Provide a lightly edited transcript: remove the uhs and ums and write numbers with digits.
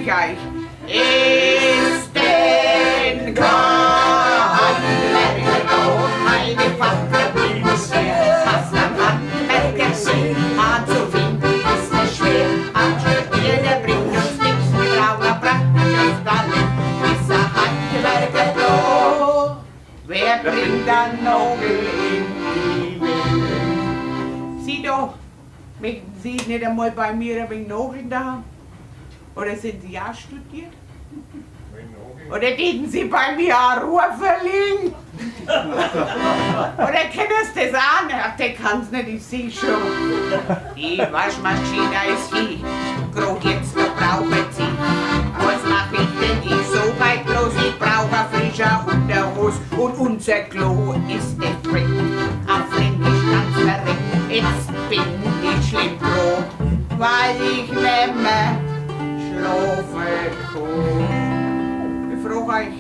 ich euch. Ist denn Handwerker eine Fachgebiete schwer? Was am Handwerker sehen, zu finden ist es schwer. Handstudier, der bringt uns nichts, wir brauchen ein praktisches Talent. Ist ein Handwerker da? Wer bringt ein Nagel in die Welt? Sieh doch, möchten Sie nicht einmal bei mir ein wenig Nageln da haben? Oder sind Sie auch studiert? Oder täten Sie bei mir auch Ruhe verlegen? Oder kennen Sie das auch nicht? Ach, der kann's nicht, ich seh schon. Die Waschmaschine ist hier, grad jetzt noch brauchen Sie. Was mach ich denn ich so weit bloß? Ich brauch a frischer Unterhose und unser Klo ist defekt. A Fränkisch ganz verreckt, jetzt bin ich schlimm froh, weil ich nimmer schlafen kann. Ich frag euch,